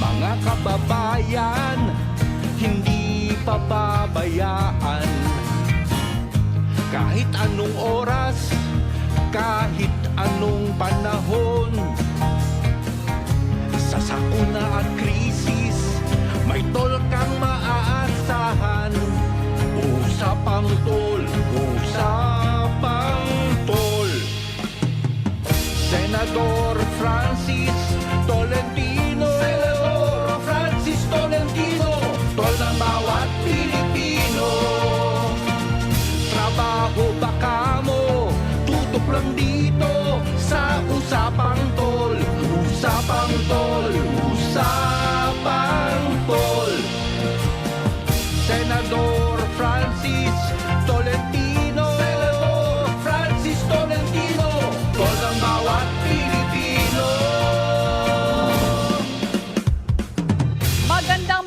Mga kababayan, hindi pababayaan. Kahit anong oras, kahit anong panahon, sa sakuna at krisis, may tol kang maaasahan. Usapang tol, usapang tol. Senador Francis Tolentino, Senador Francis Tolentino, tol ng bawat Pilipino. Trabaho ba kamo? Tutok lang dito sa Usapang Tol. Usapang Tol, Usapang Tol. Senador Francis Tolentino, Senador Francis Tolentino, tol ng bawat Pilipino.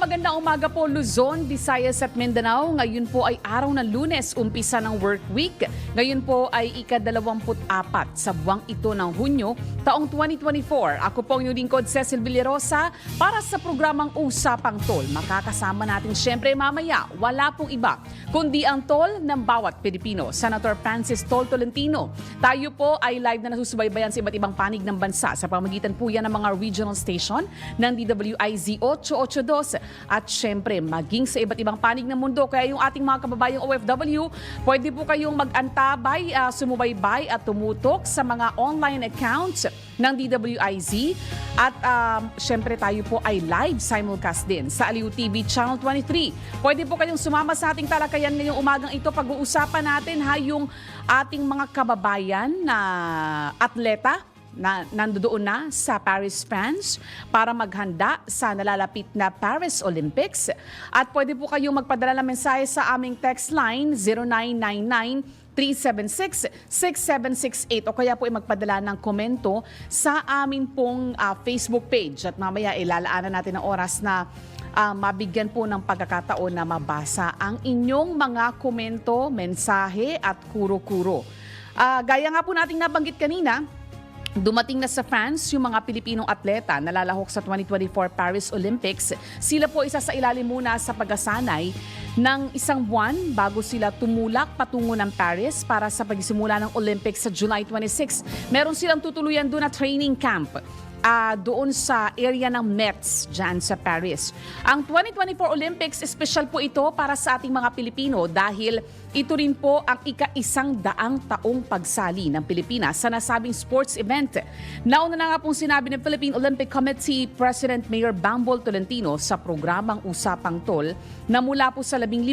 Magandang umaga po Luzon, Visayas at Mindanao. Ngayon po ay araw ng Lunes, umpisa ng work week. Ngayon po ay ika-24 sa buwang ito ng Hunyo, taong 2024. Ako po ang inyong lingkod, Cecil Villarosa, para sa programang Usapang Tol. Makakasama natin syempre mamaya, wala pong iba, kundi ang tol ng bawat Pilipino, Senator Francis Tol Tolentino. Tayo po ay live na nasusubaybayan sa iba't ibang panig ng bansa sa pamamagitan po yan ng mga regional station ng DWIZ 882 at syempre maging sa iba't ibang panig ng mundo. Kaya yung ating mga kababayang OFW, pwede po kayong mag-antabay, sumubaybay at tumutok sa mga online accounts ng DWIZ at syempre tayo po ay live simulcast din sa Aliw TV Channel 23. Pwede po kayong sumama sa ating talakayan ngayong umagang ito. Pag-uusapan natin yung ating mga kababayan na atleta na nandoon na sa Paris, France para maghanda sa nalalapit na Paris Olympics. At pwede po kayong magpadala ng mensahe sa aming text line 0999-376-6768 o kaya po ay magpadala ng komento sa amin pong Facebook page. At mamaya ilalaanan natin ang oras na mabigyan po ng pagkakataon na mabasa ang inyong mga komento, mensahe at kuro-kuro. Gaya nga po nating nabanggit kanina, dumating na sa France yung mga Pilipinong atleta na lalahok sa 2024 Paris Olympics. Sila po isa sa ilalim muna sa pagkasanay ng isang buwan bago sila tumulak patungo ng Paris para sa pagsisimula ng Olympics sa July 26. Meron silang tutuluyan doon na training camp doon sa area ng Metz, dyan sa Paris. Ang 2024 Olympics, special po ito para sa ating mga Pilipino dahil ito rin po ang ika-100 taong pagsali ng Pilipinas sa nasabing sports event. Nauna na nga pong sinabi ng Philippine Olympic Committee President Mayor Bambol Tolentino sa programang Usapang Tol na mula po sa 15,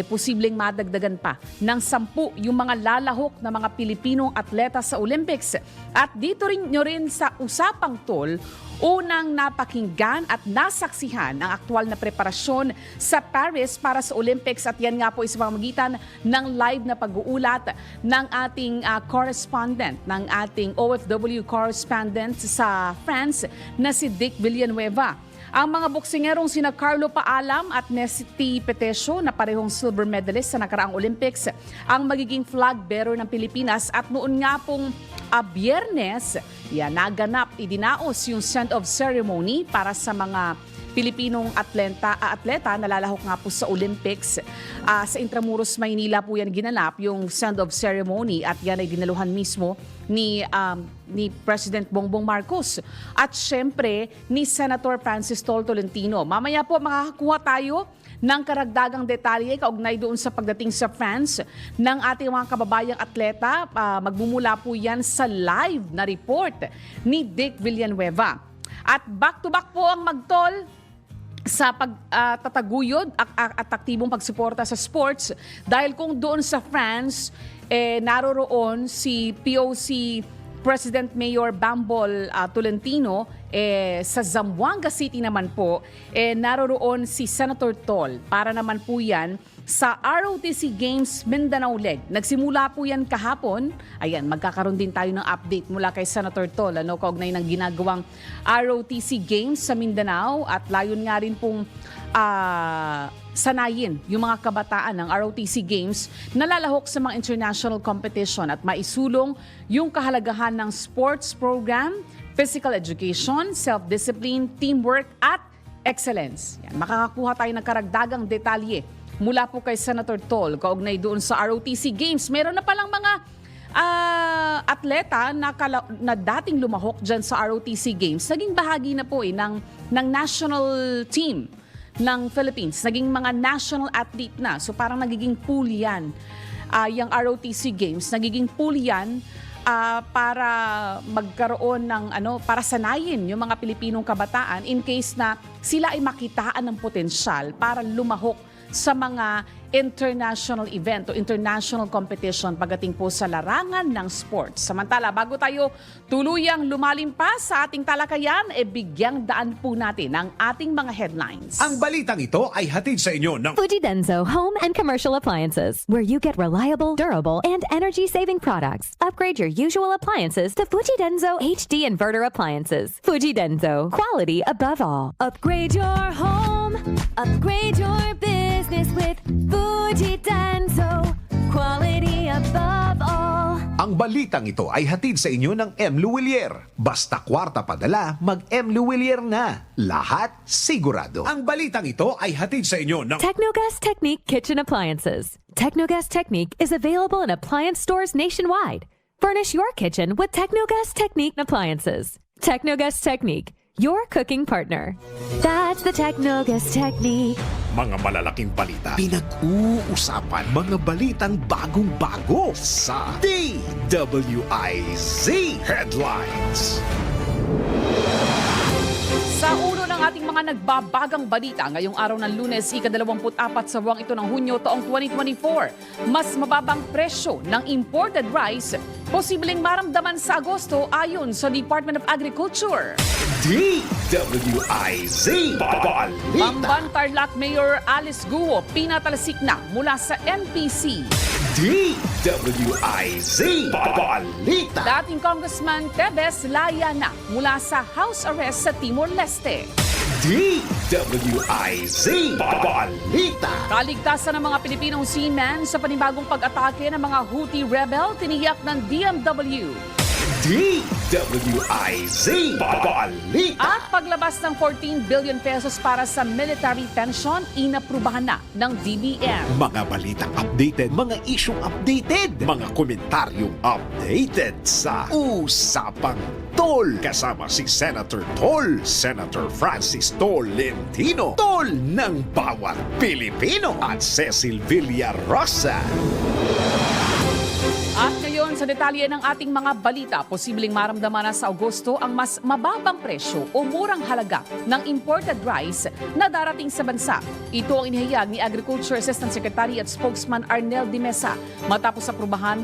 posibleng madagdagan pa ng 10 yung mga lalahok na mga Pilipinong atleta sa Olympics. At dito rin nyo rin sa Usapang Tol, unang napakinggan at nasaksihan ang aktwal na preparasyon sa Paris para sa Olympics at yan nga po sa pamamagitan ng live na pag-uulat ng ating correspondent, ng ating OFW correspondent sa France na si Dick Villanueva. Ang mga boksingerong sina Carlo Paalam at Nesty Petesio na parehong silver medalist sa nakaraang Olympics ang magiging flag bearer ng Pilipinas at noon nga pong Biyernes, naganap, idinaos yung send-off ceremony para sa mga Pilipinong atleta na lalahok nga po sa Olympics. Sa Intramuros, Maynila po yan ginanap yung send-off ceremony at yan ay dinaluhan mismo ni President Bongbong Marcos at syempre ni Senator Francis Tol Tolentino. Mamaya po makakakuha tayo ng karagdagang detalye kaugnay doon sa pagdating sa France ng ating mga kababayang atleta. Magmumula po yan sa live na report ni Dick Villanueva. At back-to-back po ang magtol sa pagtataguyod at aktibong pagsuporta sa sports dahil kung doon sa France, naroroon si POC President Mayor Bambol Tolentino, sa Zamboanga City naman po, naroroon si Senator Tol para naman po yan sa ROTC Games Mindanao Leg. Nagsimula po yan kahapon. Ayan, magkakaroon din tayo ng update mula kay Senator Tol, kaugnay ng ginagawang ROTC Games sa Mindanao at layon nga rin pong sanayin yung mga kabataan ng ROTC Games na lalahok sa mga international competition at maisulong yung kahalagahan ng sports program, physical education, self-discipline, teamwork at excellence. Yan, makakakuha tayo ng karagdagang detalye mula po kay Senator Tol kaugnay doon sa ROTC Games. Meron na palang mga atleta na dating lumahok dyan sa ROTC Games. Naging bahagi na po ng national team ng Philippines. Naging mga national athlete na. So parang nagiging pool yan. Yung ROTC Games, nagiging pool yan para magkaroon ng para sanayin yung mga Pilipinong kabataan in case na sila ay makitaan ng potensyal para lumahok sa mga international event o international competition pagdating po sa larangan ng sports. Samantala, bago tayo tuluyang lumalim pa sa ating talakayan, bigyang daan po natin ang ating mga headlines. Ang balitang ito ay hatid sa inyo ng Fuji Denso Home and Commercial Appliances, where you get reliable, durable, and energy-saving products. Upgrade your usual appliances to Fuji Denso HD Inverter Appliances. Fuji Denso, quality above all. Upgrade your home, upgrade your business with Fuji Denso, quality above all. Ang balitang ito ay hatid sa inyo ng M. Luwilier. Basta kwarta padala, mag M. Luwilier na. Lahat sigurado. Ang balitang ito ay hatid sa inyo ng Technogas Technique Kitchen Appliances. Technogas Technique is available in appliance stores nationwide. Furnish your kitchen with Technogas Technique appliances. Technogas Technique, your cooking partner. That's the Technogas Technique. mga malalaking balita. Pinag-uusapan mga balitang bagong-bago sa DWIZ Headlines. Sa ulo ng ating mga nagbabagang balita ngayong araw ng Lunes, ika-24 sa buwang ito ng Hunyo taong 2024, mas mababang presyo ng imported rice posibleng maramdaman sa Agosto ayon sa Department of Agriculture. DWIZ Balita. Bamban Tarlac Mayor Alice Guo pinatalsik na mula sa NPC. DWIZ Balita. Dating Congressman Tebes laya na mula sa house arrest sa Timor-Leste. DWIZ Balita. Kaligtasan ng mga Pilipinong seamen sa panibagong pag-atake ng mga Houthi rebel tiniyak ng DMW. DWIZ Balita. At paglabas ng 14 billion pesos para sa military pension, inaprubahan na ng DBM. Mga balitang updated, mga isyong updated, mga komentaryong updated sa Usapang Tol. Kasama si Senator Tol, Senator Francis Tolentino, Tol ng bawat Pilipino, at Cecil Villarosa. At ngayon sa detalye ng ating mga balita, posibleng maramdaman na sa Agosto ang mas mababang presyo o murang halaga ng imported rice na darating sa bansa. Ito ang inihayag ni Agriculture Assistant Secretary at Spokesman Arnel de Mesa matapos aprubahan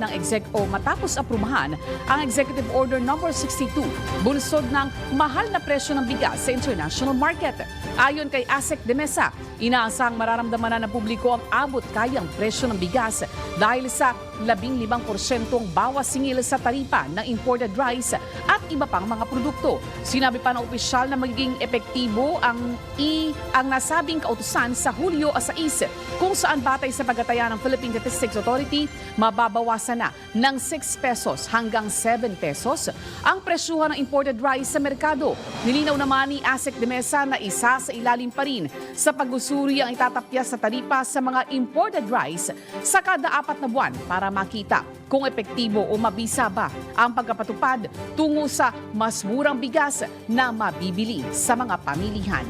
ang Executive Order No. 62, bunsod ng mahal na presyo ng bigas sa international market. Ayon kay ASEC de Mesa, inaasang mararamdaman na ng publiko ang abot kayang presyo ng bigas dahil sa 15% bawas singil sa taripa ng imported rice at iba pang mga produkto. Sinabi pa ng opisyal na magiging epektibo ang nasabing kautusan sa Hulyo 6 kung saan batay sa pagtataya ng Philippine Statistics Authority, mababawasan na ng 6 pesos hanggang 7 pesos ang presyuhan ng imported rice sa merkado. Nilinaw naman ni ASEC de Mesa na isa sa ilalim pa rin sa pag-usuri ang itatapyas sa taripa sa mga imported rice sa kada 4 na buwan para makita kung epektibo o mabisa ba ang pagkapatupad tungo sa mas murang bigas na mabibili sa mga pamilihan.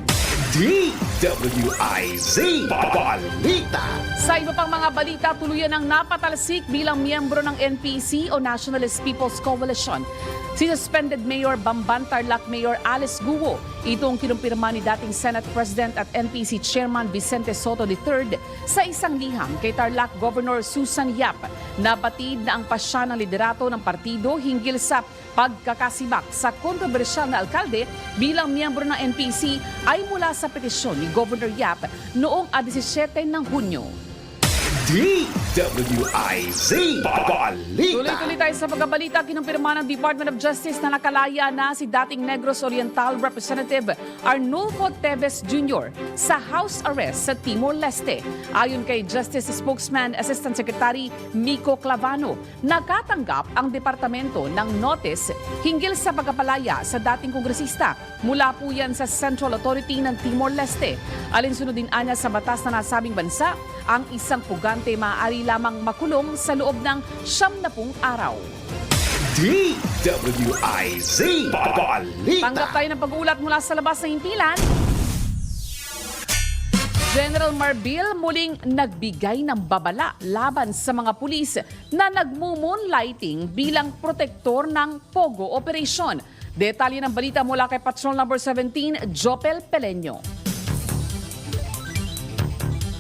DWIZ Balita. Sa iba pang mga balita, tuluyan ang napatalsik bilang miyembro ng NPC o Nationalist People's Coalition si suspended Mayor Bamban Tarlac Mayor Alice Guo. Ito ang kinumpirma ni dating Senate President at NPC Chairman Vicente Soto III sa isang liham kay Tarlac Governor Susan Yap. Nabatid na ang pasya ng liderato ng partido hinggil sa pagkakasibak sa kontrobersyal na alkalde bilang miyembro ng NPC ay mula sa petisyon ni Governor Yap noong 17 ng Hunyo. DWIZ Balita. Tuloy-tuloy tayo sa pagkabalita. Kinumpirma ng Department of Justice na nakalaya na si dating Negros Oriental Representative Arnulfo Teves Jr. sa house arrest sa Timor-Leste. Ayon kay Justice Spokesman Assistant Secretary Mico Clavano, nakatanggap ang departamento ng notice hinggil sa pagkapalaya sa dating kongresista. Mula po yan sa Central Authority ng Timor-Leste. Alinsunod din anya sa batas na nasabing bansa, ang isang pugante maaari lamang makulong sa loob ng 70 araw. DWIZ Balita. Tanggap tayo ng pag-uulat mula sa labas ng himpilan. General Marbil muling nagbigay ng babala laban sa mga pulis na nagmumoonlighting bilang protektor ng Pogo Operation. Detalye ng balita mula kay Patrol Number 17, Jopel Peleño.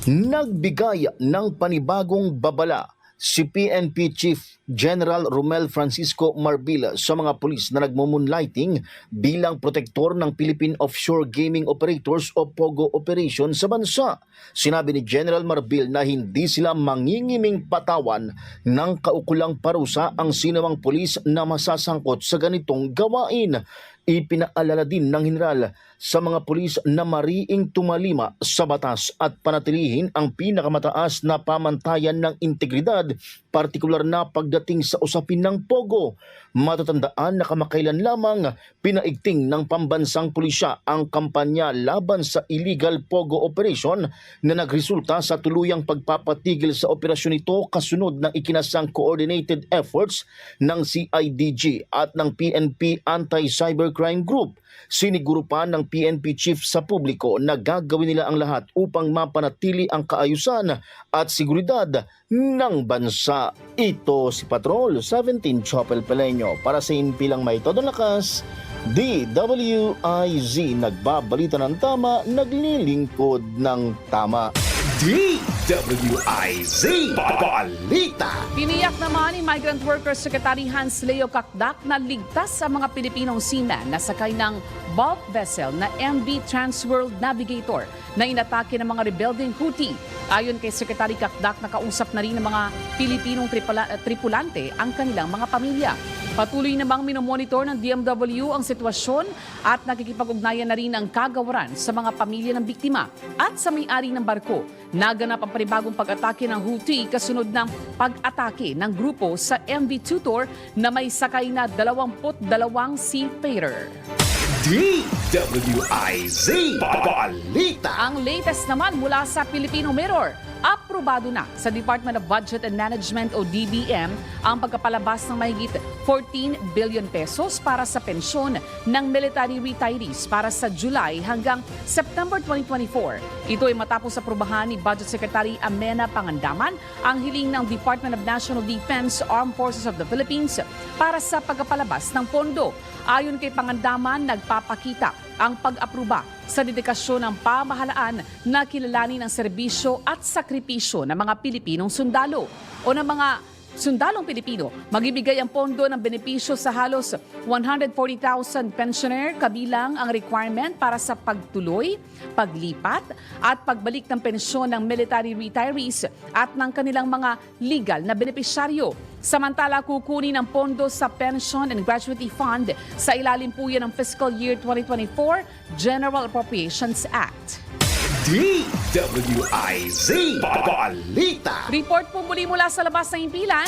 Nagbigay ng panibagong babala si PNP Chief General Romel Francisco Marbil sa mga pulis na nagmumoonlighting bilang protektor ng Philippine Offshore Gaming Operators o POGO operation sa bansa. Sinabi ni General Marbil na hindi sila mangingiming patawan ng kaukulang parusa ang sinumang pulis na masasangkot sa ganitong gawain. Ipinaalala din ng General sa mga pulis na mariing tumalima sa batas at panatilihin ang pinakamataas na pamantayan ng integridad, partikular na pagdating sa usapin ng POGO. Matatandaan na kamakailan lamang pinaigting ng pambansang pulisya ang kampanya laban sa illegal POGO operation na nagresulta sa tuluyang pagpapatigil sa operasyon ito kasunod ng ikinasang coordinated efforts ng CIDG at ng PNP Anti-Cybercrime Group. Siniguro pa ng PNP chief sa publiko na gagawin nila ang lahat upang mapanatili ang kaayusan at seguridad ng bansa. Ito si Patrol 17 Chopel Peleño para sa Himpilang May Todong Lakas, DWIZ nagbabalita ng tama, naglilingkod ng tama. DWIZ Balita. Tiniyak naman ni Migrant Workers Secretary Hans Leo Kakdak na ligtas sa mga Pilipinong seaman na sakay ng bulk vessel na MV Transworld Navigator na inatake ng mga rebelding Houthi. Ayon kay Secretary Kakdak, nakausap na rin ng mga Pilipinong tripulante ang kanilang mga pamilya. Patuloy namang minomonitor ng DMW ang sitwasyon at nakikipag-ugnayan na rin ang kagawaran sa mga pamilya ng biktima at sa may-ari ng barko. Naganap ang panibagong pag-atake ng Houthi kasunod ng pag-atake ng grupo sa MV Tutor na may sakay na 22 seafarer. DWIZ Balita. Ang latest naman mula sa Filipino Mirror, aprobado na sa Department of Budget and Management o DBM ang pagkapalabas ng mahigit 14 billion pesos para sa pensyon ng military retirees para sa July hanggang September 2024. Ito ay matapos aprubahan ni Budget Secretary Amena Pangandaman ang hiling ng Department of National Defense Armed Forces of the Philippines para sa pagkapalabas ng pondo. Ayon kay Pangandaman, nagpapakita ang pag-aproba sa dedikasyon ng pamahalaan na kilalanin ang serbisyo at sakripisyo ng mga Pilipinong sundalo o ng mga sundalong Pilipino. Magbibigay ang pondo ng benepisyo sa halos 140,000 pensioner, kabilang ang requirement para sa pagtuloy, paglipat at pagbalik ng pensyon ng military retirees at ng kanilang mga legal na benepisyaryo. Samantala, kukunin ang pondo sa Pension and Gratuity Fund sa ilalim po yan ng Fiscal Year 2024 General Appropriations Act. DWIZ Balita. Report po muli mula sa labas ng himpilan.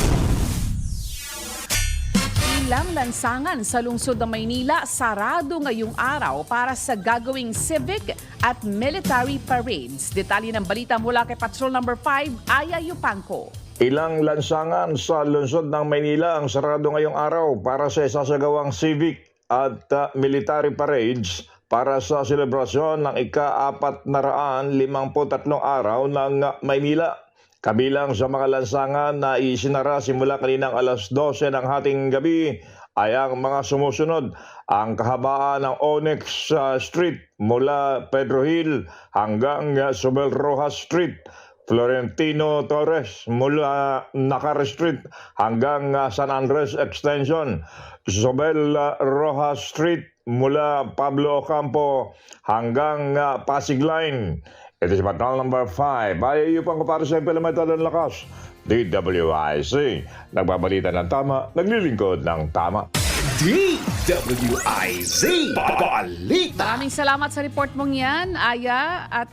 Ilang lansangan sa lungsod ng Maynila sarado ngayong araw para sa gagawing civic at military parades. Detalye ng balita mula kay Patrol Number 5, Aya Yupanco. Ilang lansangan sa lungsod ng Maynila ang sarado ngayong araw para sa isasagawang civic at military parades para sa selebrasyon ng ika-453 araw ng Maynila. Kabilang sa mga lansangan na isinara simula kaninang alas 12 ng hating gabi ay ang mga sumusunod: ang kahabaan ng Onyx Street mula Pedro Hill hanggang Sobel Rojas Street, Florentino Torres mula Nacar Street hanggang San Andres Extension, Sobel Rojas Street mula Pablo Ocampo hanggang Pasig Line, Ito si Patrol number 5. Ay, iyo pang kaparo sa Elemental ng Lakas. DWIC. Nagbabalita ng tama, naglilingkod ng tama. DWIZ Balita. Maraming salamat sa report mong yan, Aya. At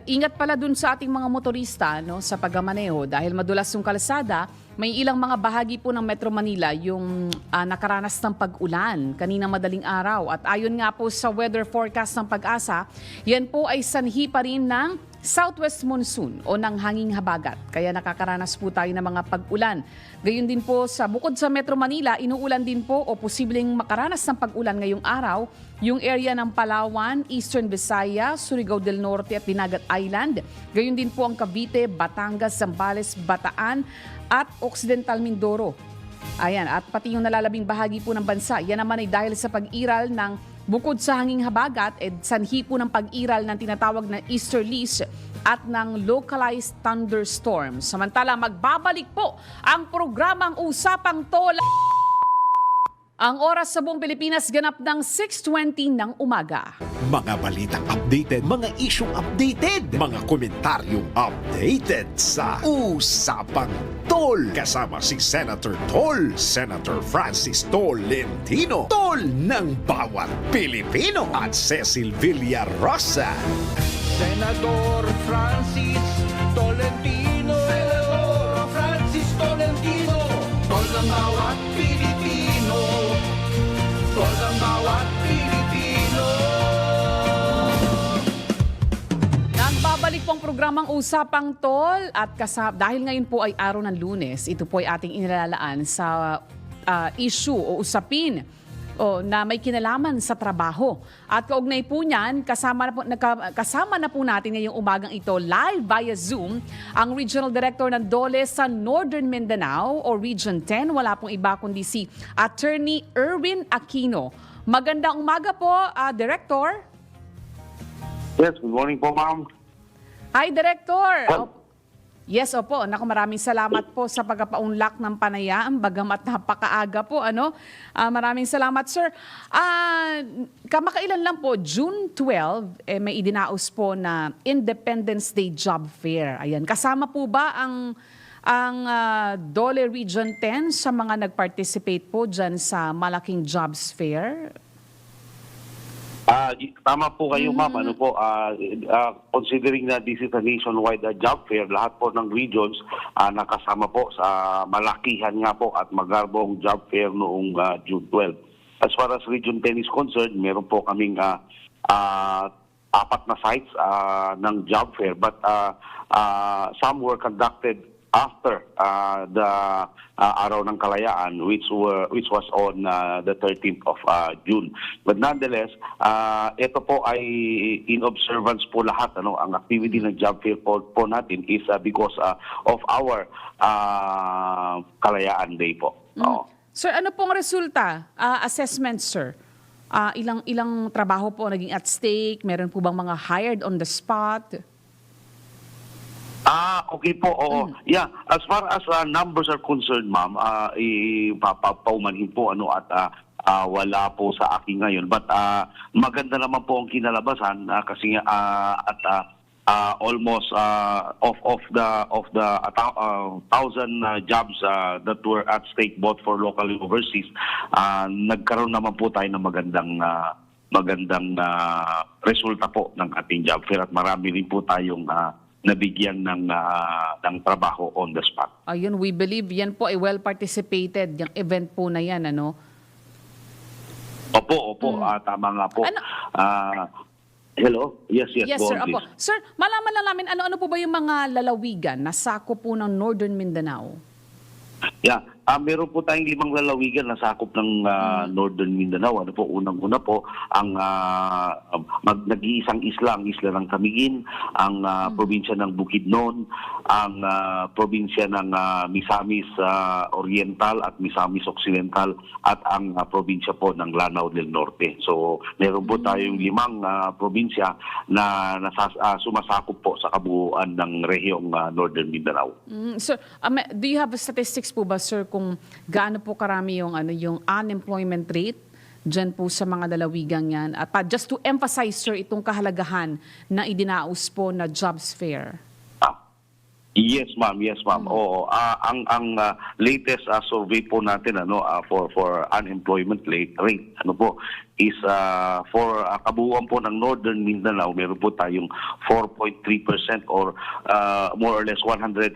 ingat pala dun sa ating mga motorista, no, sa pagmamaneho dahil madulas yung kalsada. May ilang mga bahagi po ng Metro Manila yung nakaranas ng pag-ulan kaninang madaling araw. At ayon nga po sa weather forecast ng Pag-asa, yan po ay sanhi pa rin ng southwest monsoon o ng hanging habagat. Kaya nakakaranas po tayo ng mga pag-ulan. Gayun din po bukod sa Metro Manila, inuulan din po o posibleng makaranas ng pag-ulan ngayong araw yung area ng Palawan, Eastern Visayas, Surigao del Norte at Dinagat Island. Gayun din po ang Cavite, Batangas, Zambales, Bataan at Occidental Mindoro. Ayan, at pati yung nalalabing bahagi po ng bansa. Yan naman ay dahil sa pag-iral ng bukod sa hanging habagat, sanhi po ng pag-iral ng tinatawag na easterlies at ng localized thunderstorms. Samantala, magbabalik po ang programang Usapang Tola. Ang oras sa buong Pilipinas ganap ng 6:20 ng umaga. Mga balitang updated, mga isyong updated, mga komentaryong updated sa Usapang Tol. Kasama si Senator Tol, Senator Francis Tolentino, Tol ng bawat Pilipino, at Cecil Villarosa. Senador Francis Tolentino. Senador Francis Tolentino. Tol ng bawat Pilipino. Tol ng bawat Pilipino. Nagbabalik pong programang Usapang Tol at dahil ngayon po ay araw ng Lunes, ito po ay ating inilalaan sa issue o usapin na may kinalaman sa trabaho. At kaugnay po niyan, kasama na po natin ngayong umagang ito live via Zoom ang Regional Director ng DOLE sa Northern Mindanao o Region 10. Wala pong iba kundi si Attorney Erwin Aquino. Magandang umaga po, Director. Yes, good morning po, ma'am. Hi, Director. Yes, opo. Naku, maraming salamat po sa pagpapaunlak ng panayam, bagamat napakaaga po, ano? Maraming salamat, sir. Kamakailan lang po, June 12, may idinaos po na Independence Day Job Fair. Ayan. Kasama po ba ang DOLE Region 10 sa mga nag-participate po dyan sa malaking jobs fair? Tama po kayo, ma'am. Ano po, considering na this is a nationwide job fair, lahat po ng regions nakasama po sa malakihan nga po at magarbong job fair noong June 12. As far as Region 10 is concerned, meron po kaming 4 na sites ng job fair, but some were conducted after the Araw ng Kalayaan, which was on the 13th of June. But nonetheless, ito po ay in observance po lahat. Ang activity ng job fair po natin is because of our Kalayaan Day po. Sir, ano pong resulta? Assessment, sir? Ilang trabaho po naging at stake? Meron po bang mga hired on the spot? Okay po. Oo. Yeah, as far as numbers are concerned, ma'am, ipapaumanhin po at wala po sa akin ngayon. But maganda naman po ang kinalabasan kasi almost of the 1,000 jobs that were at stake both for local and overseas, nagkaroon naman po tayo ng magandang resulta po ng ating job fair at marami rin po tayong nabigyan ng trabaho on the spot. Ayun, we believe yan po ay well participated, yung event po na yan, ano? Opo, tama nga po. Hello? Yes, Yes, go sir. on, Opo. please. Sir, malaman lang namin, ano po ba yung mga lalawigan na sako po ng Northern Mindanao? Yeah, meron po tayong 5 lalawigan na sakop ng Northern Mindanao. Unang-una po, ang nag-iisang isla, ang isla ng Camiguin, ang probinsya ng Bukidnon, ang probinsya ng Misamis Oriental at Misamis Occidental, at ang probinsya po ng Lanao del Norte. So, meron po tayong 5 probinsya na sumasakop po sa kabuuan ng rehiyong Northern Mindanao. Sir, do you have statistics po ba, sir, kung gaano po karami yung unemployment rate dyan po sa mga lalawigang yan. At just to emphasize, sir, itong kahalagahan na idinaos po na jobs fair. Yes, ma'am. Yes, ma'am. Oo. Ang latest survey po natin for unemployment rate is for kabuuan po ng Northern Mindanao, meron po tayong 4.3% or more or less 104,000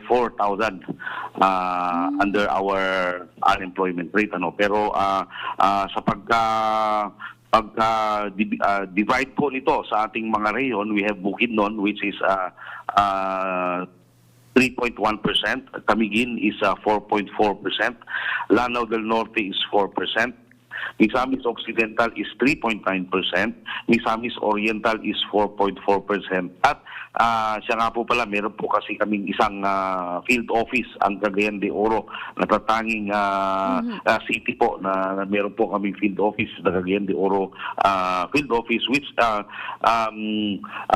under our unemployment rate Pero sa divide po nito sa ating mga rayon, we have Bukidnon which is 3.1%, Camiguin is 4.4%, Lanao del Norte is 4%, Misamis Occidental is 3.9%, Misamis Oriental is 4.4%. At siya nga po pala, meron po kasi kaming isang field office, ang Cagayan de Oro, natatanging city po na meron po kaming field office, the Cagayan de Oro field office, which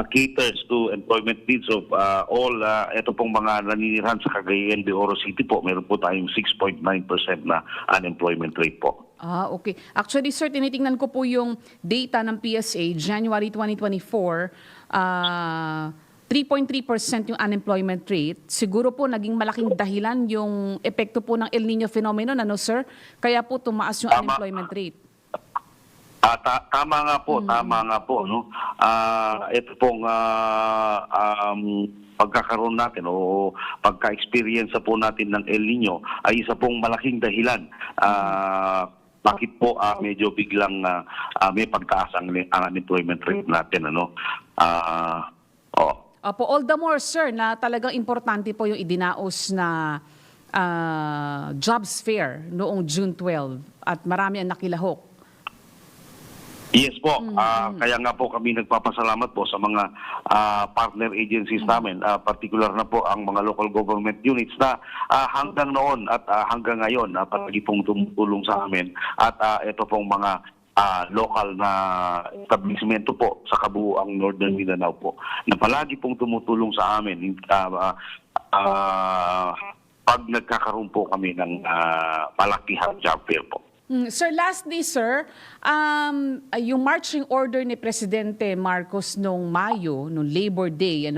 caters to employment needs of all ito pong mga naninirahan sa Cagayan de Oro City po. Meron po tayong 6.9% na unemployment rate po. Okay. Actually, sir, tinitingnan ko po yung data ng PSA, January 2024, 3.3% yung unemployment rate. Siguro po naging malaking dahilan yung epekto po ng El Nino phenomenon, sir? Kaya po tumaas yung unemployment rate. Tama nga po, no. Ito pong pagkakaroon natin o pagka-experience po natin ng El Nino ay isa pong malaking dahilan. Bakit po medyo biglang may pagtaas ang unemployment rate natin, Opo, all the more, sir, na talagang importante po yung idinaos na jobs fair noong June 12 at marami ang nakilahok. Yes po. Kaya nga po kami nagpapasalamat po sa mga partner agencies namin, particular na po ang mga local government units na hanggang noon at hanggang ngayon palagi pong tumutulong sa amin. At ito pong mga local na establishmento po sa kabuuang Northern Mindanao po na palagi pong tumutulong sa amin pag nagkakaroon po kami ng palakihang job fair po. Sir, lastly, sir, yung marching order ni Presidente Marcos noong Mayo, noong Labor Day,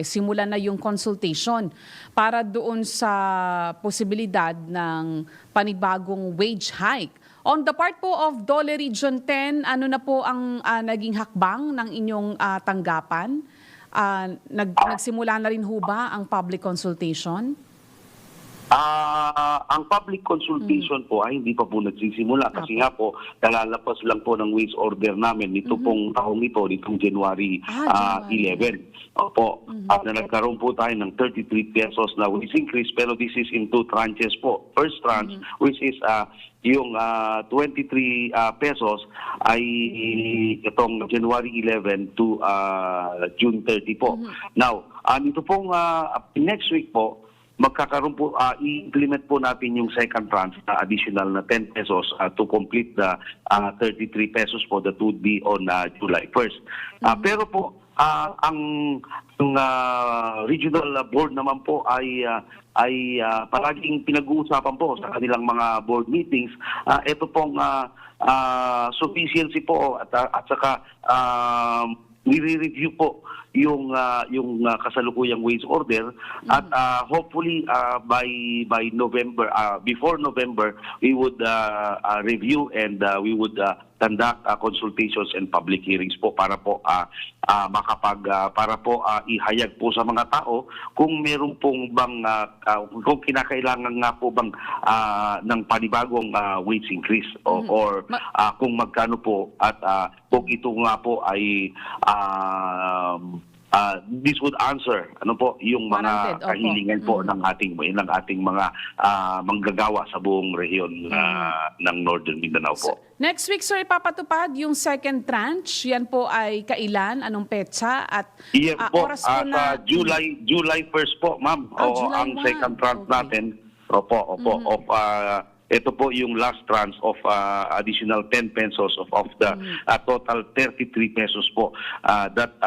simula na yung consultation para doon sa posibilidad ng panibagong wage hike. On the part po of Dole Region 10, ano na po ang naging hakbang ng inyong tanggapan? Nagsimula na rin ho ba ang public consultation? Ang public consultation po ay hindi pa po nagsisimula kasi nga po kalalapas lang po ng wage order namin nito pong taong ito, nitong January 11. Opo, at na nagkaroon po tayo ng 33 pesos na wage increase pero this is in 2 tranches po. First tranche which is yung 23 pesos ay itong January 11 to June 30 po. Now, nito pong next week po, magkakaroon po, i-implement po natin yung second tranche na additional na 10 pesos to complete the 33 pesos po that would be on July 1st. Pero po, ang regional board naman po ay palaging pinag-uusapan po sa kanilang mga board meetings. Ito pong sufficiency po at saka nire-review po yung kasalukuyang wage order at hopefully by November, before November, we would review and we would conduct consultations and public hearings po para po ihayag po sa mga tao kung meron pong bang kung kinakailangan nga po bang ng panibagong wage increase or kung magkano po at kung ito nga po ay this would answer yung mga kahilingan po ng ating mga manggagawa sa buong rehiyon ng Northern Mindanao po. Next week, sir, ipapatupad yung second tranche. Yan po ay kailan? Anong petsa? At yes po, oras po na... July 1st po, ma'am. July Ang second tranche natin. Opo. Of ito po yung last tranche of additional 10 pesos of the total 33 pesos po that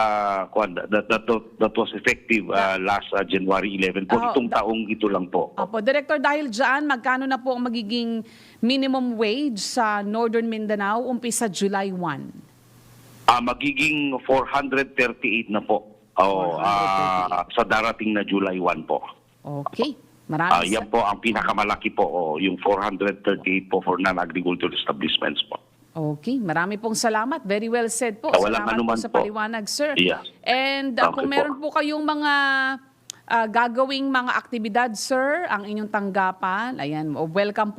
was effective last January 11 po. Itong taong ito lang po. Opo, Director, dahil dyan, magkano na po ang magiging minimum wage sa Northern Mindanao umpisa July 1? Magiging 438 na po sa darating na July 1 po. Okay. Maraming yan po ang pinakamalaki po, yung 438 po for non-agricultural establishments po. Okay, marami pong salamat. Very well said po. Walang Salamat anuman po sa po. paliwanag, sir. Yeah. And Okay kung po. meron po kayong mga gagawing mga aktibidad, sir, ang inyong tanggapan, ayan, welcome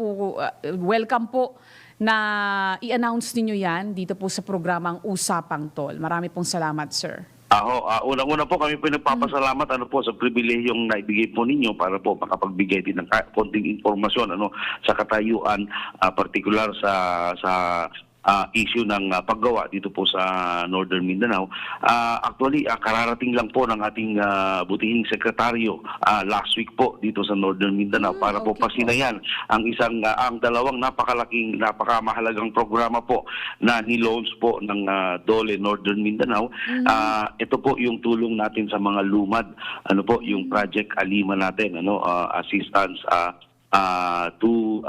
po na i-announce ninyo yan dito po sa programang Usapang Tol. Marami pong salamat, sir. Unang-una po kami po nagpapasalamat sa pribilehiyong naibigay po ninyo para po makapagbigay din ng konting informasyon sa katayuan, partikular sa issue ng paggawa dito po sa Northern Mindanao. Actually, kararating lang po ng ating butihing sekretaryo last week po dito sa Northern Mindanao para po pasinayan ang dalawang napakamahalagang programa po na ni-launch po ng DOLE Northern Mindanao. Ito po yung tulong natin sa mga lumad, yung Project Alima natin, assistance to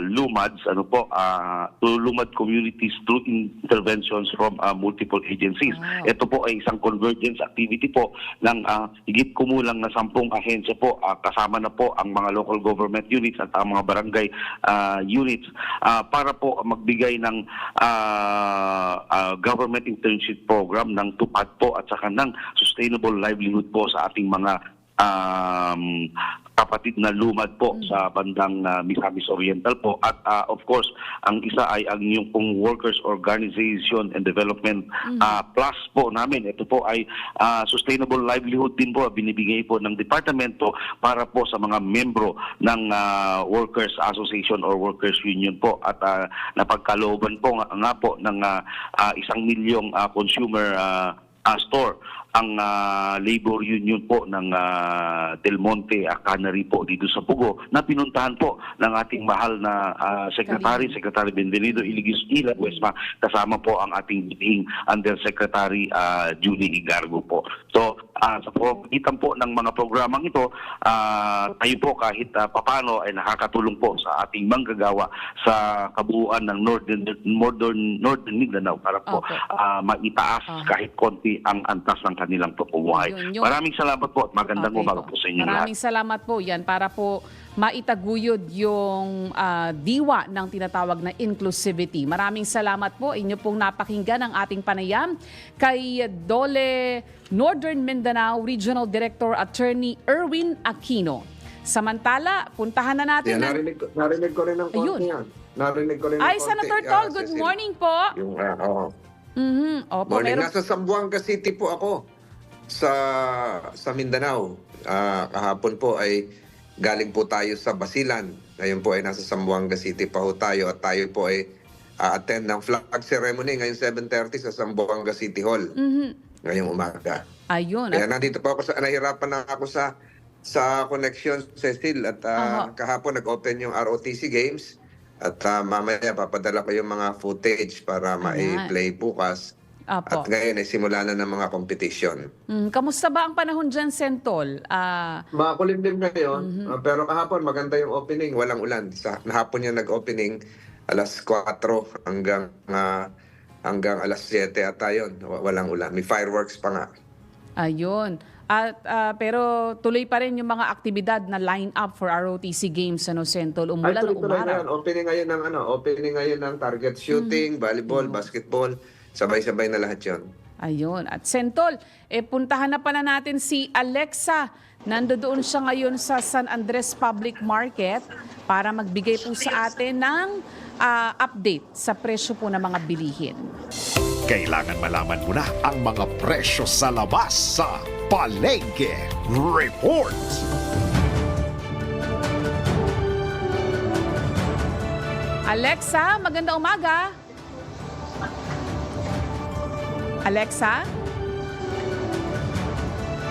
lumads, to lumad communities through interventions from multiple agencies. Ito po ay isang convergence activity po ng higit kumulang na 10 ahensya po, kasama na po ang mga local government units at ang mga barangay units para po magbigay ng government internship program ng tupad po at saka ng sustainable livelihood po sa ating mga kapatid na lumad po sa bandang Misamis Oriental po. At of course, ang isa ay ang yung pong Workers Organization and Development Plus po namin. Ito po ay sustainable livelihood din po binibigay po ng departamento para po sa mga membro ng Workers Association or Workers Union po. At napagkalooban po nga po ng 1 milyong consumer store ang labor union po ng Del Monte Cannery po dito sa Pugo na pinuntahan po ng ating mahal na Secretary Benvenido Iligis Ledesma, kasama po ang ating Undersecretary Julie Igargo po. So sa pamagitan po ng mga programang ito, tayo po kahit papano ay nakakatulong po sa ating manggagawa sa kabuuan ng Northern Mindanao para po maitaas kahit konti ang antas ng kanilang pamumuhay. Maraming salamat po at magandang umaga po sa inyo lahat. Maraming salamat po yan para po maitaguyod yung diwa ng tinatawag na inclusivity. Maraming salamat po. Inyo pong napakinggan ang ating panayam kay DOLE Northern Mindanao Regional Director Attorney Erwin Aquino. Samantala, puntahan na natin. Narinig ko rin ng konti yan. Narinig ko rin ng Ay, konti. Senator Tol, good morning po. Yung, Opo, morning. meron- Nasa Zamboanga City po ako sa Mindanao. Kahapon po ay galing po tayo sa Basilan. Ngayon po ay nasa Zamboanga City pa ho tayo at tayo po ay attend ng flag ceremony ngayong 7:30 sa Zamboanga City Hall. Ngayong umaga. Ayun. Kaya nandito po ako nahirapan na ako sa connection, Cecil, at kahapon nag-open yung ROTC Games at mamaya papadala ko yung mga footage para ma-play bukas. Apo. At ngayon ay simula na ng mga competition. Kamusta ba ang panahon dyan, Sentol? Makulimlim ngayon, pero kahapon maganda yung opening, walang ulan. Nahapon yung nag-opening alas 4 hanggang alas 7 at yun, walang ulan. May fireworks pa nga. Ayun. At pero tuloy pa rin yung mga aktibidad na line up for ROTC Games, Sentol, umulan o tuloy-tuloy na yan. umaraw. Opening ngayon ng target shooting, volleyball, basketball, sabay-sabay na lahat 'yon. Ayun. At Sentol, puntahan na pala natin si Alexa. Nandoon siya ngayon sa San Andres Public Market para magbigay po sa atin ng update sa presyo po ng mga bilihin. Kailangan malaman mo na ang mga presyo sa labas sa Palengke Report. Alexa, maganda umaga. Alexa?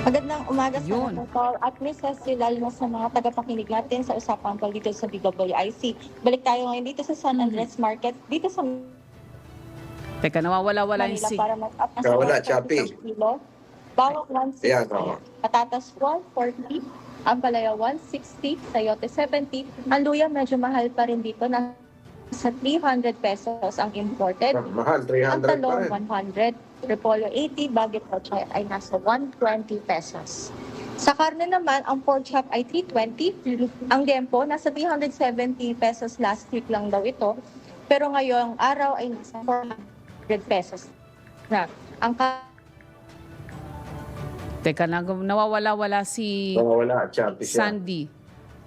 Magandang umaga sa Yun. Senator at Mrs. Lalo na sa mga tagapakinig natin sa usapang tol dito sa BWIC. Balik tayo ngayon dito sa San Andres Market, dito sa Teka, nawawala-wala yung Manila para mag-up ng Nawala, 120 Chappy. kilo. Bawang 160, Ayan, oo. patatas 140, ampalaya 160, sayote 70. Ang luya medyo mahal pa rin dito na sa 300 pesos ang imported. Mahal, Ang 300 pa talong rin. 100, repolyo 80, baget pocha ay nasa 120 pesos. Sa karne naman, ang pork chop ay 320. Ang gempo, nasa 370 pesos last week lang daw ito. Pero ngayong araw ay nasa 400 pesos na. Ang Teka, nawawala-wala si Wala, Chappy siya. Sandy.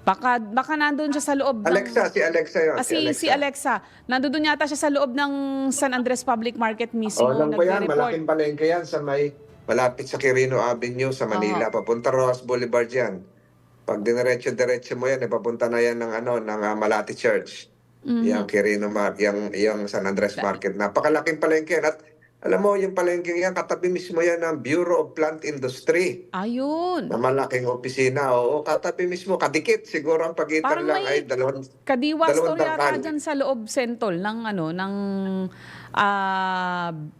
Baka nandun siya sa loob ng... Alexa, si Alexa yun. Si Alexa. Nandun yata siya sa loob ng San Andres Public Market mismo. Lang ba yan? nagre-report. Malaking palengke yan sa malapit sa Quirino Avenue sa Manila. Papunta Rojas Boulevard yan. Pag dinerecho mo yan, papunta na yan ng Malati Church. Yung Quirino yung San Andres Market. Napakalaking palengke yan. At alam mo, yung palengke yan, katabi mismo yan ng Bureau of Plant Industry. Ayun. Na malaking opisina. Oo, katabi mismo. Kadikit. Siguro ang pagitan Parang lang may ay dalawang Kadiwa dalawang store yata tangkal. dyan sa loob sentol ng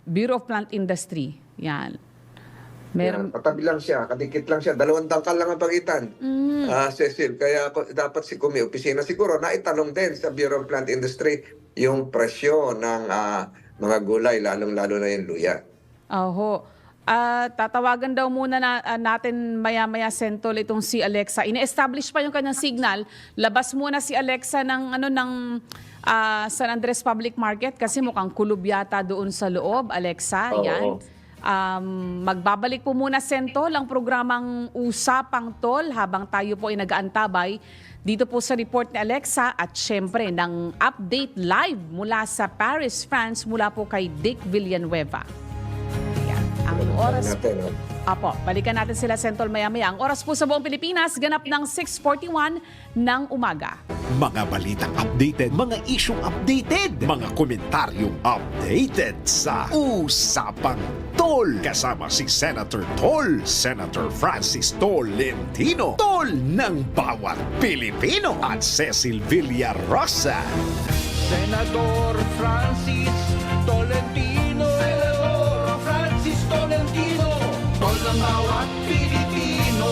Bureau of Plant Industry. Yan. Yan, katabi lang siya, kadikit lang siya. Dalawang tangkal lang ang pagitan. Cecil, kaya dapat kung may opisina siguro na itanong din sa Bureau of Plant Industry yung presyo ng mga gulay, lalong-lalo na yung luya. Oho. Tatawagan daw muna natin maya-maya sentol itong si Alexa. Ine-establish pa yung kanyang signal. Labas muna si Alexa ng San Andres Public Market kasi mukhang kulob yata doon sa loob, Alexa. Oo. Yan. Magbabalik po muna sentol ang programang Usapang Tol habang tayo po ay nag-aantabay dito po sa report ni Alexa at syempre ng update live mula sa Paris, France mula po kay Dick Villanueva. Ayan. Ang oras Natin, no? Apo, balikan natin sila sentol maya-maya. Ang oras po sa buong Pilipinas, ganap ng 6:41 ng umaga. Mga balitang updated, mga isyong updated, mga komentaryong updated sa Usapang Tol. Kasama si Senator Tol, Senator Francis Tolentino, Tol ng bawat Pilipino, at Cecil Villarosa. Senador Francis Tolentino. Senador Francis Tolentino. Tol ng bawat Pilipino.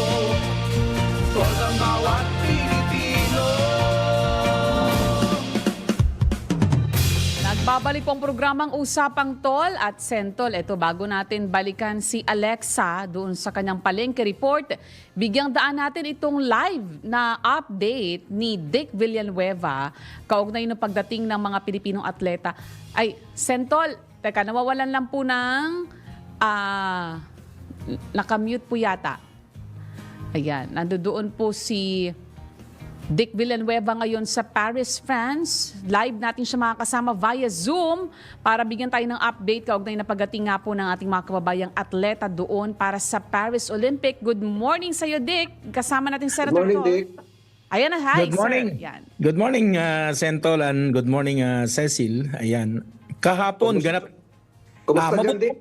Tol ng bawat Pilipino. Nagbabalik pong programang Usapang Tol at Sentol. Ito, bago natin balikan si Alexa doon sa kanyang palengke report, bigyang daan natin itong live na update ni Dick Villanueva kaugnay ng pagdating ng mga Pilipinong atleta. Ay, Sentol, teka, nawawalan lang po ng nakamute po yata. Ayan, nandoon po si Dick Villanueva ngayon sa Paris, France. Live natin siya makakasama via Zoom para bigyan tayo ng update kaugnay na pagdating nga po ng ating mga kababayang atleta doon para sa Paris Olympic. Good morning sa iyo, Dick. Kasama natin si Senator Good morning, Tol. Dick. Ayan na, hi, Good morning. sir. Yan. Good morning, Sentol, and good morning, Cecil. Ayan. Kahapon, ganap... Kumusta mabu- dyan, Dick?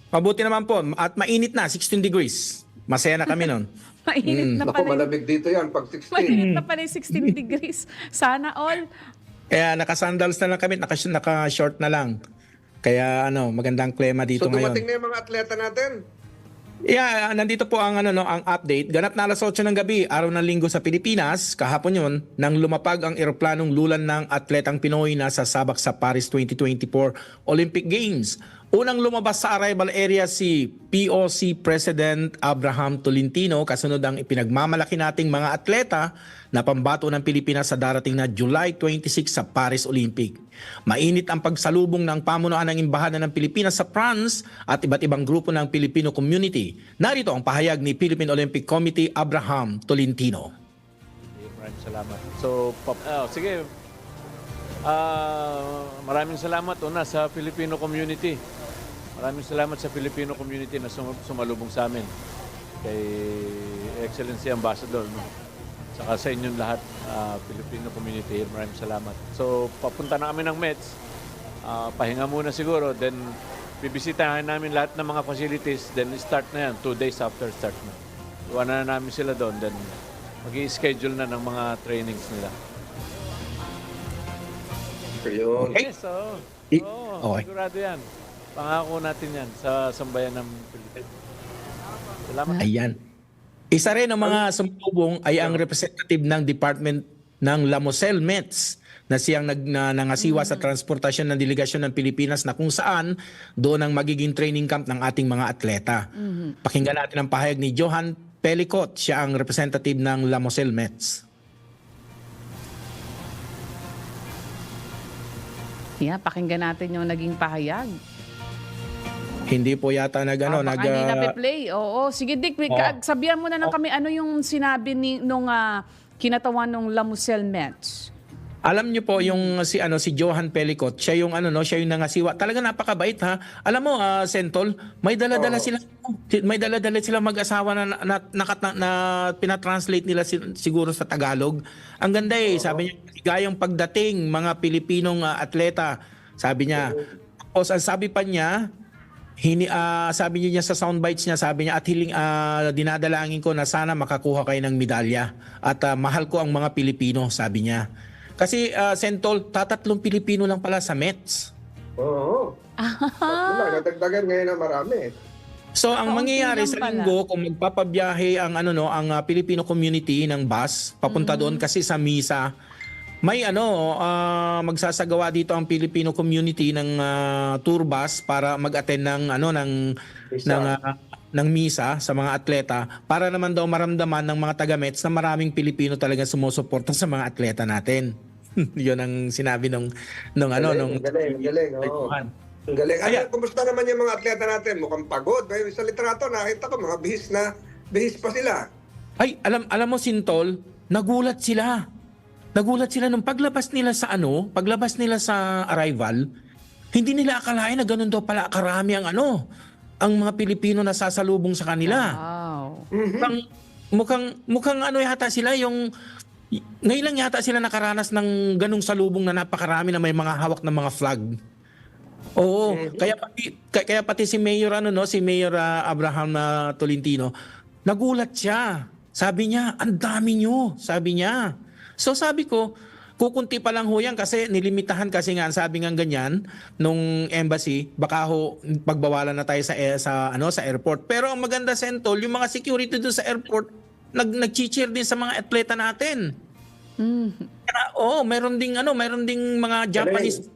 Mabuti naman po. At mainit na, 16 degrees. Masaya na kami nun. Mainit na Naku, pala. malamig dito yan pag 16. Mainit na pala yung 16 degrees. Sana all. Kaya naka-sandals na lang kami, naka-short na lang. Kaya magandang klima dito So ngayon. dumating na yung mga atleta natin. Yeah, nandito po ang ang update. Ganap na alas 8 ng gabi, araw ng Linggo sa Pilipinas. Kahapon yun, nang lumapag ang eroplanong lulan ng atletang Pinoy na sasabak sa Paris 2024 Olympic Games. Unang lumabas sa arrival area si POC President Abraham Tolentino, kasunod ang ipinagmamalaki nating mga atleta na pambato ng Pilipinas sa darating na July 26 sa Paris Olympic. Mainit ang pagsalubong ng pamunuan ng Embahada ng Pilipinas sa France at iba't ibang grupo ng Filipino community. Narito ang pahayag ni Philippine Olympic Committee Abraham Tolentino. Maraming salamat. So, sige. Maraming salamat una sa Filipino community. Maraming salamat sa Filipino community na sumalubong sa amin. Kay Excellency Ambassador, no? Saka sa inyong lahat, Filipino community, maraming salamat. So, papunta na kami ng Mets. Pahinga muna siguro, then bibisitahin namin lahat ng mga facilities, then start na yan, 2 days after start na. Iwanan na namin sila doon, then mag-i-schedule na ng mga trainings nila. Yun. Okay. Yes, oo. I- Oo, okay. sigurado yan. Pangako natin yan sa sambayan ng Pilipinas. Salamat. Ayan. Isa rin ang mga sumubong ay ang representative ng Department ng Lamosel Mets na siyang nangasiwa sa transportasyon ng delegasyon ng Pilipinas na kung saan doon ang magiging training camp ng ating mga atleta. Pakinggan natin ang pahayag ni Johan Pelicot, siya ang representative ng Lamosel Mets. Yeah, pakinggan natin yung naging pahayag. Hindi po yata Baka hindi na-play. Oo, sige Dick, sabihan mo na lang kami ano yung sinabi nung kinatawan ng Lamosel Mets. Alam niyo po yung si Johan Pelicot, siya yung siya yung nangasiwa. Talaga napakabait ha. Alam mo Sentol, may dala-dala sila mag-asawa na pinatranslate nila siguro sa Tagalog. Ang ganda sabi niya, gayang pagdating mga Pilipinong atleta, sabi niya. Tapos ang sabi pa niya, sabi niya sa soundbites niya, sabi niya, at dinadalangin ko na sana makakuha kayo ng medalya at mahal ko ang mga Pilipino, sabi niya. Kasi Sentol, 3 Pilipino lang pala sa Mets. Oo. Nadagdagan ngayon na marami. So ang mangyayari lang sa pala. linggo kung magpapabiyahe ang Filipino community ng bus papunta doon kasi sa misa, may magsasagawa dito ang Filipino community ng tour bus para mag-attend ng misa sa mga atleta para naman daw maramdaman ng mga taga-Mets na maraming Pilipino talaga sumusuporta sa mga atleta natin. 'Yun ang sinabi nung Galing. Oo. Ang galing. Kumusta naman yung mga atleta natin? Mukhang pagod. Sa litrato, nakita ko mga bihis pa sila. Ay, alam mo Sintol, nagulat sila. Nagulat sila nung paglabas nila sa arrival, hindi nila akalain na ganun daw pala karami ang mga Pilipino na sasalubong sa kanila. Wow. Mukhang yata sila ngayon lang yata sila nakaranas ng ganung salubong na napakarami na may mga hawak ng mga flag. Oo, kaya pati si Mayor si Mayor Abraham Tolentino, nagulat siya. Sabi niya, "Ang dami niyo," sabi niya. So sabi ko, kukunti pa lang ho yan kasi nilimitahan kasi nga sabi nga ganyan nung embassy, baka ho pagbawalan na tayo sa airport. Pero ang maganda Sentol, yung mga security doon sa airport nag-cheer din sa mga atleta natin. Meron ding mga Japanese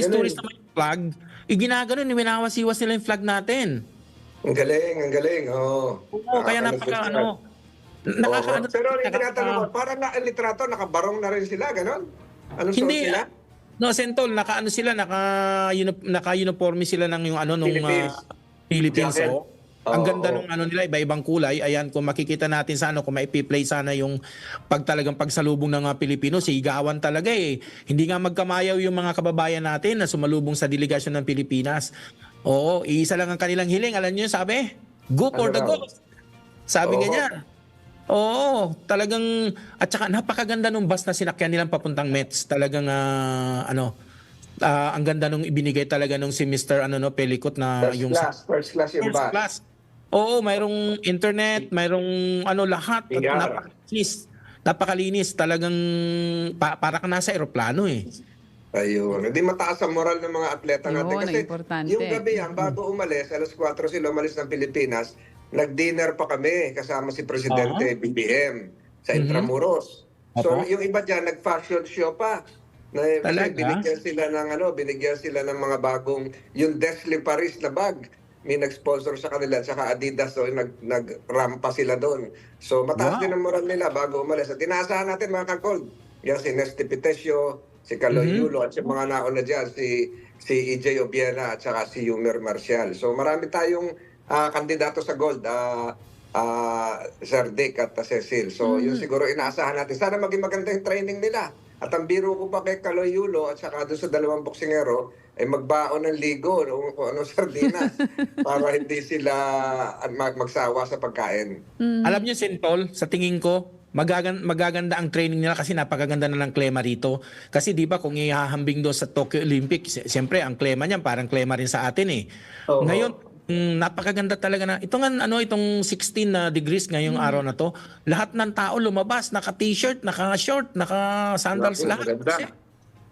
tourists na may flag, ginaganon winawasiwas nila yung flag natin. Ang galing. Oo, kaya nakakaano. Pero yung tinatanong ko, parang litrato, nakabarong na rin sila, ganon? Anong suot Hindi, sila? no, Sentol, naka-uniforme sila ng Philippines. Jacket. Ang ganda nung nila, iba-ibang kulay. Ayan, kung makikita natin kung maipi-play sana yung talagang pagsalubong ng mga Pilipino, sigawan talaga Hindi nga magkamayaw yung mga kababayan natin na sumalubong sa delegasyon ng Pilipinas. Oo, iisa lang ang kanilang hiling. Alam niyo yung sabi? Go for the goal. Sabi nga niya. Oo, talagang, at saka napakaganda nung bus na sinakyan nilang papuntang Mets. Talagang, ang ganda nung ibinigay talaga nung si Mr. Pelicot na First class yung first bus. class. Oo, mayroong internet, mayroong lahat. Higara. Napakalinis. Talagang para ka nasa eroplano Ayun. Hindi mataas ang moral ng mga atleta natin. Yun, Kasi importante. yung gabi bago umalis, alas 4 sila umalis ng Pilipinas, nag-dinner pa kami kasama si Presidente BBM sa Intramuros. So yung iba dyan, nag-fashion show pa. Binigyan sila ng mga bagong, yung Desley Paris na bag. May nag-sponsor sa kanila, saka Adidas, so nag-rampa sila doon. So mataas din ang moral nila bago umalis. At inaasahan natin mga kakold, yan si Nesty Pitesio, si Kaloy Yulo, at si mga nauna dyan, si EJ Obiena, at saka si Yumer Marcial. So marami tayong kandidato sa gold, Sir Dick at Cecil. So yun siguro inaasahan natin. Sana maging maganda yung training nila. At ang biro ko pa kay Kaloy Yulo at saka doon sa 2 boksingero ay magbaon ng ligo kung sardinas para hindi sila magsawa sa pagkain. Alam niyo, Sentol, sa tingin ko, magaganda ang training nila kasi napakaganda na ng klema rito. Kasi di ba kung ihahambing doon sa Tokyo Olympics, siyempre ang klema niyan parang klema rin sa atin eh. Ngayon, napakaganda talaga na. Itong 16 na degrees ngayong araw na to, lahat ng tao lumabas, naka-t-shirt, naka-short, naka-sandals Naku, lahat. maganda. Kasi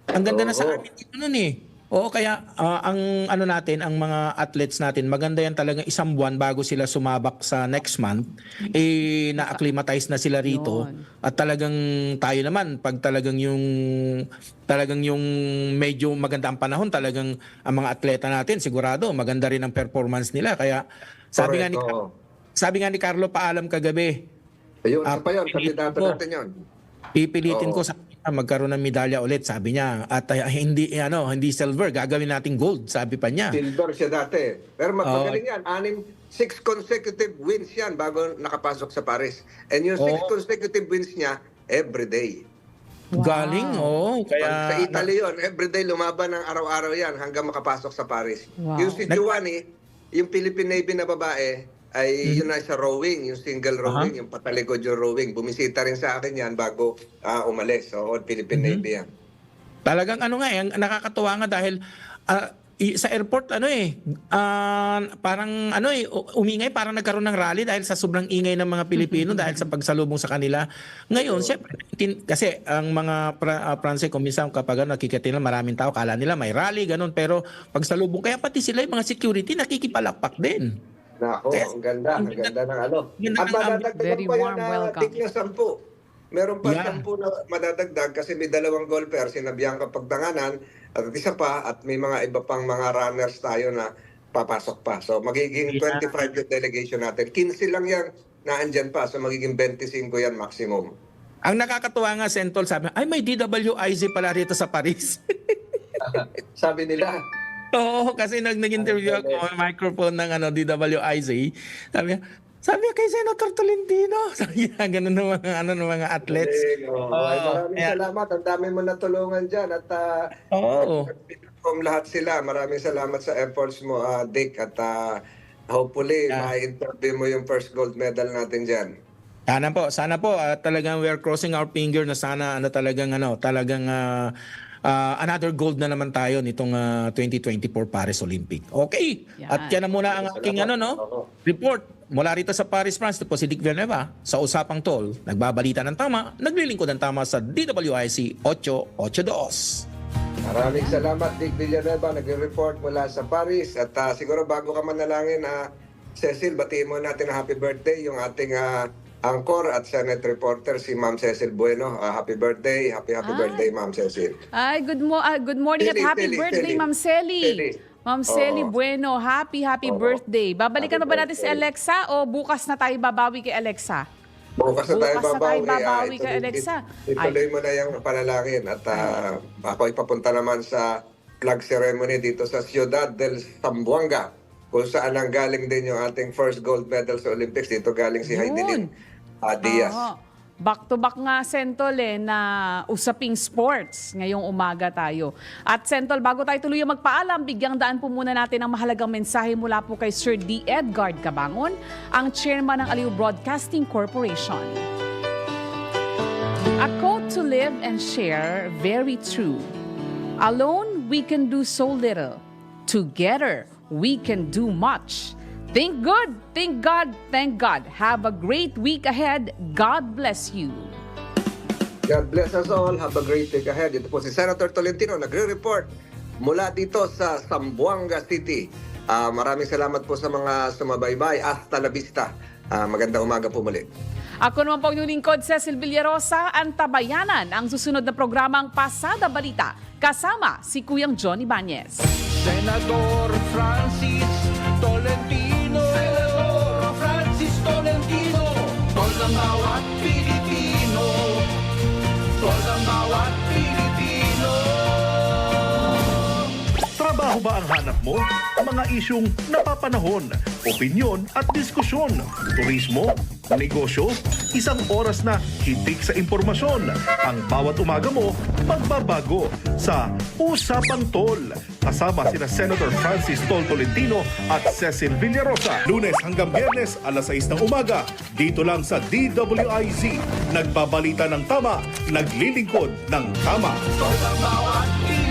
ang ganda na sa Oo. amin dito nun eh. Oo, kaya ang ang mga athletes natin, maganda yan talaga isang buwan bago sila sumabak sa next month, na-acclimatize na sila rito. Yun. At talagang tayo naman, pag talagang yung medyo maganda ang panahon, talagang ang mga atleta natin, sigurado, maganda rin ang performance nila. Kaya sabi Correct, oo. nga ni Carlo Paalam kagabi, Ayun, sa pa yun, kandidato ko. natin yun. pipilitin Oo. ko sa magkaroon ng medalya ulit, sabi niya. At hindi silver, gagawin nating gold, sabi pa niya. Silver siya dati. Pero magaling yan. 6 consecutive wins yan bago nakapasok sa Paris. And yung 6 consecutive wins niya, everyday. Galing, kaya Sa Italy yun, everyday lumaban ng araw-araw yan hanggang makapasok sa Paris. Wow. Yung si Giovanni, yung Philippine Navy na babae, ay yun na sa rowing, yung single rowing, yung patalikod yung rowing. Bumisita rin sa akin yan bago umalis. So, Philippine Navy yan. talagang nakakatuwa nga dahil sa airport parang umingay, parang nagkaroon ng rally dahil sa sobrang ingay ng mga Pilipino dahil sa pagsalubong sa kanila. Ngayon, syempre, kasi ang mga Pranse, minsan kapag nakikita nila maraming tao, kala nila may rally, ganun, pero pagsalubong, kaya pati sila yung mga security nakikipalakpak din. Nako, ang ganda ng At madadagdagan Very pa yun warm na welcome. tig na 10. Meron pa 10 na madadagdag kasi may 2 golfer, sina Bianca Pagdanganan at isa pa, at may mga iba pang mga runners tayo na papasok pa. So magiging 25 yung delegation natin. 15 lang yan na andyan pa. So magiging 25 yan maximum. Ang nakakatuwa nga, Sentol, sabi, ay may DWIZ pala rito sa Paris. Sabi nila, Oo, kasi nag-interview ako sa microphone ng DWIZ. Sabi niya kay Senator Tolentino. Sabi niya, ganun ng mga athletes. maraming salamat. Ang dami mo natulungan dyan. At lahat sila. Maraming salamat sa efforts mo, Dick. At hopefully, ma-interview mo yung first gold medal natin dyan. Sana po. Talagang we're crossing our finger na sana talagang another gold na naman tayo nitong 2024 Paris Olympic. Okay. Yan. At yan na muna ang aking report mula rito sa Paris, France. Ito po si Dick Villanueva sa Usapang Tol. Nagbabalita ng tama, naglilingkod ng tama sa DWIC 882. Maraming salamat, Dick Villanueva. Nagre-report mula sa Paris. At siguro bago ka manalangin, Cecil, batiin mo natin na happy birthday yung ating Angkor at Senate reporter si Ma'am Cecil Bueno. Happy birthday. Happy birthday, Ma'am Cecil. Ay, good morning at happy birthday, Ma'am Celi. Ma'am Celi Bueno, happy birthday. Babalikan na ba natin si Alexa o bukas na tayo babawi kay Alexa? Bukas na tayo babawi. kay Alexa. Ituloy mo na yung panalangin. At ako ipapunta naman sa flag ceremony dito sa Ciudad del Zamboanga, kung saan ang galing din yung ating first gold medal sa Olympics. Dito galing si Heidelin Diaz. Back-to-back nga, Sentol, na usaping sports ngayong umaga tayo. At Sentol, bago tayo tuluyang magpaalam, bigyang daan po muna natin ang mahalagang mensahe mula po kay Sir D. Edgard Cabangon, ang chairman ng Aliw Broadcasting Corporation. A quote to live and share, very true. Alone, we can do so little. Together, we can do much. Think good, think God, thank God. Have a great week ahead. God bless you. God bless us all. Have a great week ahead. Ito po si Senator Tolentino, nagre-report mula dito sa Zamboanga City. Maraming salamat po sa mga sumabaybay. Hasta la vista. Magandang umaga po muli. Ako naman po ang inyong lingkod, Cecil Villarosa, ang tabayanan. Ang susunod na programang Pasada Balita. Kasama si Kuyang John Ibanez. Senador Francis Tolentino. Senador Francis Tolentino. Tol ng bawat Pilipino. Tol ng bawat Pilipino. Trabaho ba ang hanap mo? Mga isyung napapanahon, opinyon at diskusyon, turismo, negosyo, isang oras na hitik sa impormasyon. Ang bawat umaga mo pagbabago sa Usapang Tol. Kasama sina Senator Francis Tol Tolentino at Cecil Villarosa. Lunes hanggang Biyernes, alas 6 ng umaga. Dito lang sa DWIZ. Nagbabalita ng tama, naglilingkod ng tama. Tol ang bawat